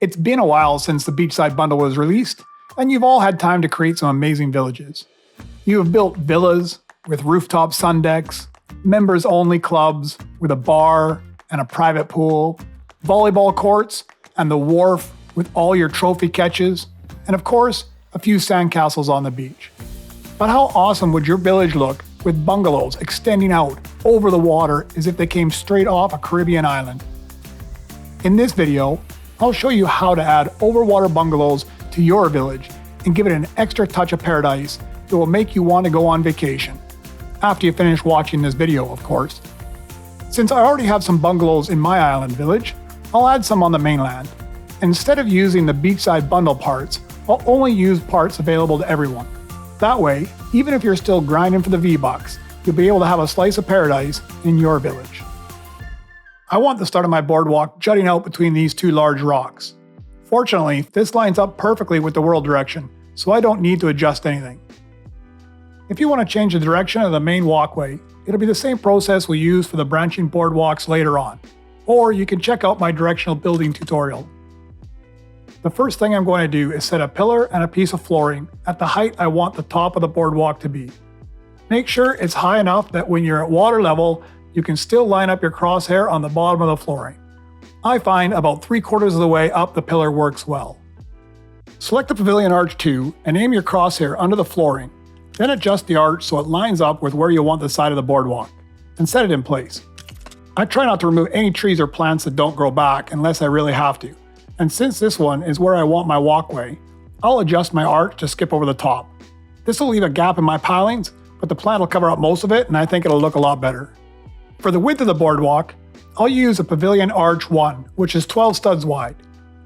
It's been a while since the beachside bundle was released, and you've all had time to create some amazing villages. You have built villas with rooftop sun decks, members-only clubs with a bar and a private pool, volleyball courts, and the wharf with all your trophy catches, and of course, a few sandcastles on the beach. But how awesome would your village look with bungalows extending out over the water as if they came straight off a Caribbean island? In this video, I'll show you how to add overwater bungalows to your village and give it an extra touch of paradise that will make you want to go on vacation. After you finish watching this video, of course. Since I already have some bungalows in my island village, I'll add some on the mainland. Instead of using the beachside bundle parts, I'll only use parts available to everyone. That way, even if you're still grinding for the V-Bucks, you'll be able to have a slice of paradise in your village. I want the start of my boardwalk jutting out between these two large rocks. Fortunately, this lines up perfectly with the world direction, so I don't need to adjust anything. If you want to change the direction of the main walkway, it'll be the same process we use for the branching boardwalks later on, or you can check out my directional building tutorial. The first thing I'm going to do is set a pillar and a piece of flooring at the height I want the top of the boardwalk to be. Make sure it's high enough that when you're at water level, you can still line up your crosshair on the bottom of the flooring. I find about 3/4 of the way up the pillar works well. Select the pavilion arch 2 and aim your crosshair under the flooring, then adjust the arch so it lines up with where you want the side of the boardwalk, and set it in place. I try not to remove any trees or plants that don't grow back unless I really have to, and since this one is where I want my walkway, I'll adjust my arch to skip over the top. This will leave a gap in my pilings, but the plant will cover up most of it and I think it'll look a lot better. For the width of the boardwalk, I'll use a pavilion arch 1, which is 12 studs wide.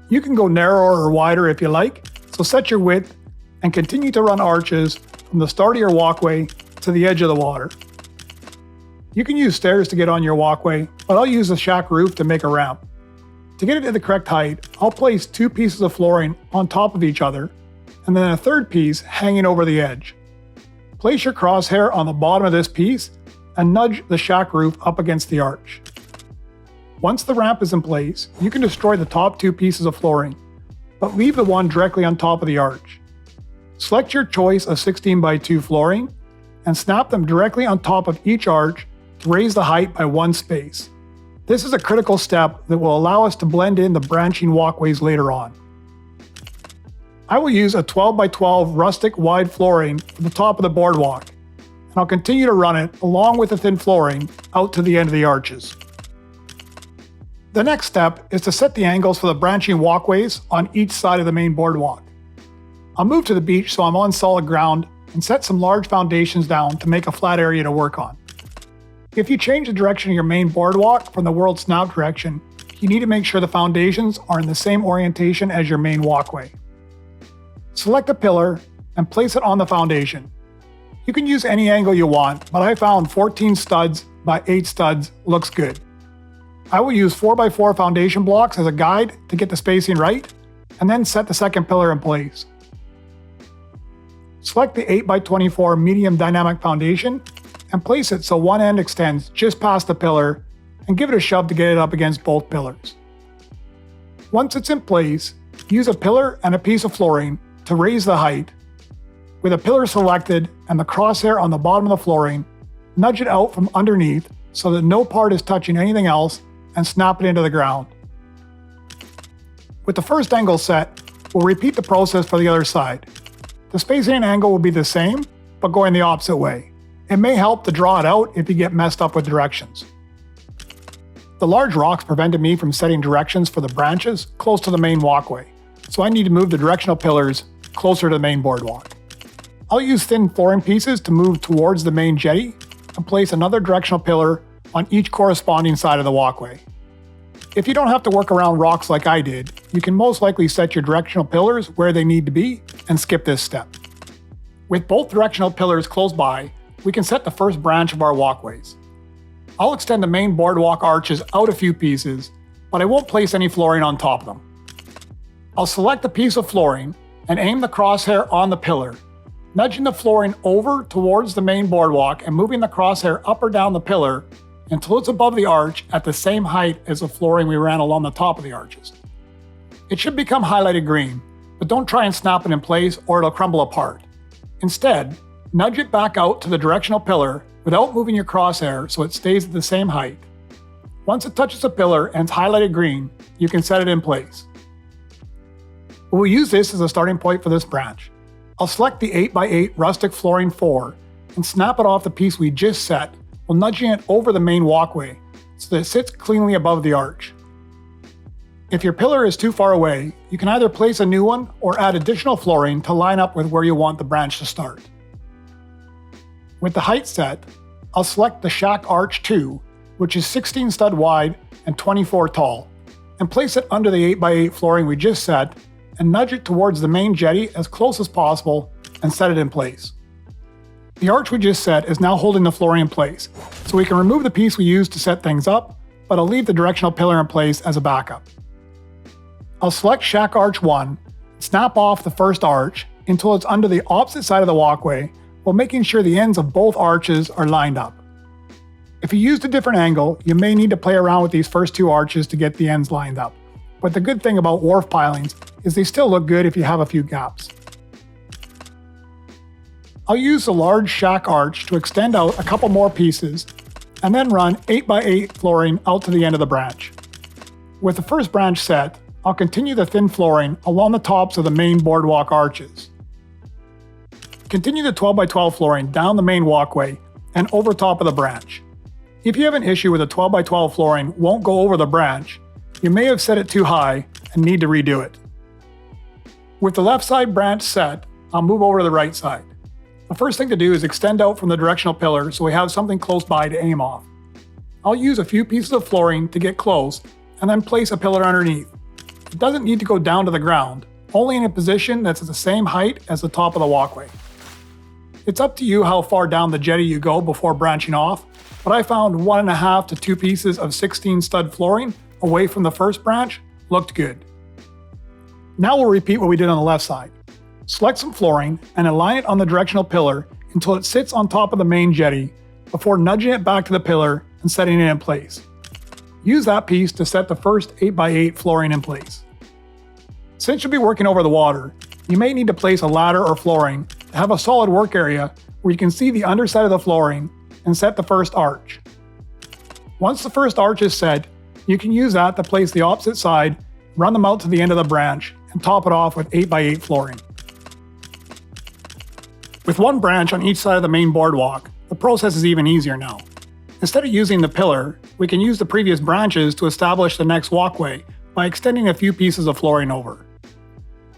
You can go narrower or wider if you like, so set your width and continue to run arches from the start of your walkway to the edge of the water. You can use stairs to get on your walkway, but I'll use the shack roof to make a ramp. To get it to the correct height, I'll place 2 pieces of flooring on top of each other, and then a third piece hanging over the edge. Place your crosshair on the bottom of this piece and nudge the shack roof up against the arch. Once the ramp is in place, you can destroy the top 2 pieces of flooring, but leave the one directly on top of the arch. Select your choice of 16x2 flooring and snap them directly on top of each arch to raise the height by 1 space. This is a critical step that will allow us to blend in the branching walkways later on. I will use a 12x12 rustic wide flooring for the top of the boardwalk, and I'll continue to run it along with the thin flooring out to the end of the arches. The next step is to set the angles for the branching walkways on each side of the main boardwalk. I'll move to the beach so I'm on solid ground and set some large foundations down to make a flat area to work on. If you change the direction of your main boardwalk from the world snout direction, you need to make sure the foundations are in the same orientation as your main walkway. Select a pillar and place it on the foundation. You can use any angle you want, but I found 14 studs by 8 studs looks good. I will use 4x4 foundation blocks as a guide to get the spacing right, and then set the second pillar in place. Select the 8x24 medium dynamic foundation and place it so one end extends just past the pillar, and give it a shove to get it up against both pillars. Once it's in place, use a pillar and a piece of flooring to raise the height. With a pillar selected and the crosshair on the bottom of the flooring, nudge it out from underneath so that no part is touching anything else and snap it into the ground. With the first angle set, we'll repeat the process for the other side. The spacing and angle will be the same, but going the opposite way. It may help to draw it out if you get messed up with directions. The large rocks prevented me from setting directions for the branches close to the main walkway, so I need to move the directional pillars closer to the main boardwalk. I'll use thin flooring pieces to move towards the main jetty and place another directional pillar on each corresponding side of the walkway. If you don't have to work around rocks like I did, you can most likely set your directional pillars where they need to be and skip this step. With both directional pillars close by, we can set the first branch of our walkways. I'll extend the main boardwalk arches out a few pieces, but I won't place any flooring on top of them. I'll select a piece of flooring and aim the crosshair on the pillar, nudging the flooring over towards the main boardwalk and moving the crosshair up or down the pillar until it's above the arch at the same height as the flooring we ran along the top of the arches. It should become highlighted green, but don't try and snap it in place or it'll crumble apart. Instead, nudge it back out to the directional pillar without moving your crosshair so it stays at the same height. Once it touches the pillar and it's highlighted green, you can set it in place. We'll use this as a starting point for this branch. I'll select the 8x8 rustic flooring 4 and snap it off the piece we just set while nudging it over the main walkway so that it sits cleanly above the arch. If your pillar is too far away, you can either place a new one or add additional flooring to line up with where you want the branch to start. With the height set, I'll select the shack arch 2, which is 16 stud wide and 24 tall, and place it under the 8x8 flooring we just set and nudge it towards the main jetty as close as possible and set it in place. The arch we just set is now holding the flooring in place, so we can remove the piece we used to set things up, but I'll leave the directional pillar in place as a backup. I'll select shack arch 1, snap off the first arch until it's under the opposite side of the walkway while making sure the ends of both arches are lined up. If you used a different angle, you may need to play around with these first two arches to get the ends lined up. But the good thing about wharf pilings is they still look good if you have a few gaps. I'll use the large shack arch to extend out a couple more pieces and then run 8x8 flooring out to the end of the branch. With the first branch set, I'll continue the thin flooring along the tops of the main boardwalk arches. Continue the 12x12 flooring down the main walkway and over top of the branch. If you have an issue with the 12x12 flooring won't go over the branch, you may have set it too high and need to redo it. With the left side branch set, I'll move over to the right side. The first thing to do is extend out from the directional pillar so we have something close by to aim off. I'll use a few pieces of flooring to get close and then place a pillar underneath. It doesn't need to go down to the ground, only in a position that's at the same height as the top of the walkway. It's up to you how far down the jetty you go before branching off, but I found 1.5 to 2 pieces of 16 stud flooring away from the first branch looked good. Now we'll repeat what we did on the left side. Select some flooring and align it on the directional pillar until it sits on top of the main jetty before nudging it back to the pillar and setting it in place. Use that piece to set the first 8x8 flooring in place. Since you'll be working over the water, you may need to place a ladder or flooring to have a solid work area where you can see the underside of the flooring and set the first arch. Once the first arch is set, you can use that to place the opposite side, run them out to the end of the branch, and top it off with 8x8 flooring. With one branch on each side of the main boardwalk, the process is even easier now. Instead of using the pillar, we can use the previous branches to establish the next walkway by extending a few pieces of flooring over.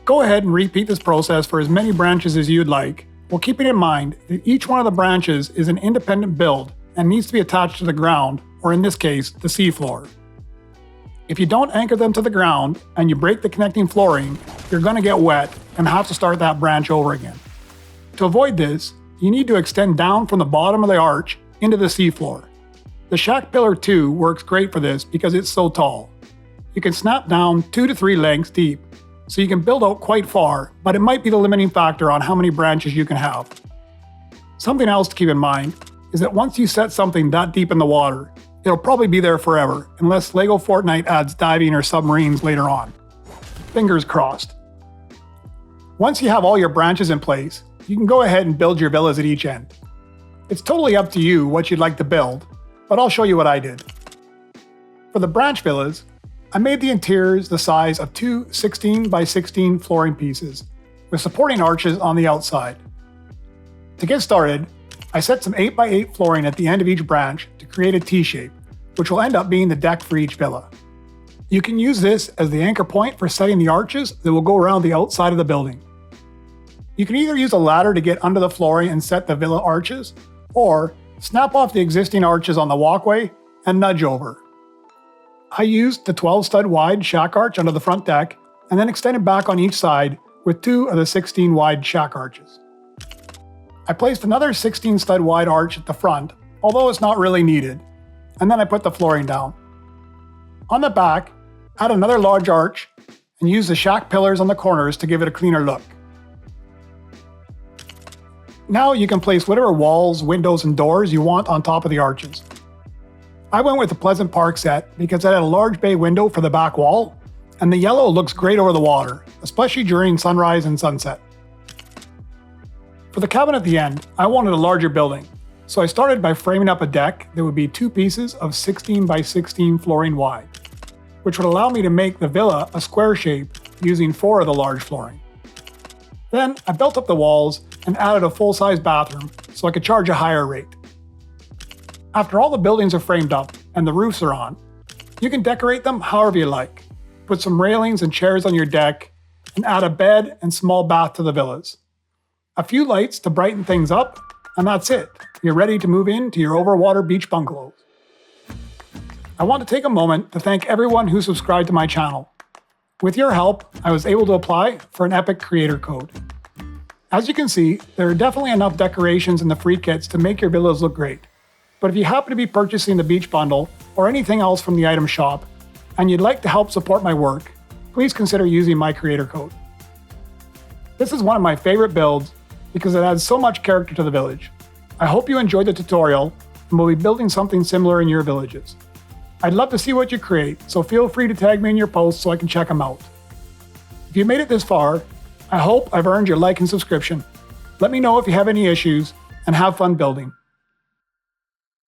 Go ahead and repeat this process for as many branches as you'd like, while keeping in mind that each one of the branches is an independent build and needs to be attached to the ground, or in this case, the seafloor. If you don't anchor them to the ground and you break the connecting flooring, you're going to get wet and have to start that branch over again. To avoid this, you need to extend down from the bottom of the arch into the seafloor. The shack pillar 2 works great for this because it's so tall. You can snap down 2 to 3 lengths deep, so you can build out quite far, but it might be the limiting factor on how many branches you can have. Something else to keep in mind is that once you set something that deep in the water, it'll probably be there forever, unless LEGO Fortnite adds diving or submarines later on. Fingers crossed. Once you have all your branches in place, you can go ahead and build your villas at each end. It's totally up to you what you'd like to build, but I'll show you what I did. For the branch villas, I made the interiors the size of 2 16x16 flooring pieces, with supporting arches on the outside. To get started, I set some 8x8 flooring at the end of each branch to create a T-shape, which will end up being the deck for each villa. You can use this as the anchor point for setting the arches that will go around the outside of the building. You can either use a ladder to get under the flooring and set the villa arches, or snap off the existing arches on the walkway and nudge over. I used the 12 stud wide shack arch under the front deck and then extended back on each side with 2 of the 16 wide shack arches. I placed another 16 stud wide arch at the front, although it's not really needed, and then I put the flooring down. On the back, add another large arch and use the shack pillars on the corners to give it a cleaner look. Now you can place whatever walls, windows, and doors you want on top of the arches. I went with the Pleasant Park set because it had a large bay window for the back wall, and the yellow looks great over the water, especially during sunrise and sunset. For the cabin at the end, I wanted a larger building, so I started by framing up a deck that would be 2 pieces of 16 by 16 flooring wide, which would allow me to make the villa a square shape using 4 of the large flooring. Then I built up the walls and added a full-size bathroom so I could charge a higher rate. After all the buildings are framed up and the roofs are on, you can decorate them however you like. Put some railings and chairs on your deck, and add a bed and small bath to the villas. A few lights to brighten things up, and that's it. You're ready to move into your Overwater beach bungalows. I want to take a moment to thank everyone who subscribed to my channel. With your help, I was able to apply for an Epic Creator Code. As you can see, there are definitely enough decorations in the free kits to make your villas look great. But if you happen to be purchasing the beach bundle or anything else from the item shop, and you'd like to help support my work, please consider using my creator code. This is one of my favorite builds because it adds so much character to the village. I hope you enjoyed the tutorial and will be building something similar in your villages. I'd love to see what you create, so feel free to tag me in your posts so I can check them out. If you made it this far, I hope I've earned your like and subscription. Let me know if you have any issues, and have fun building.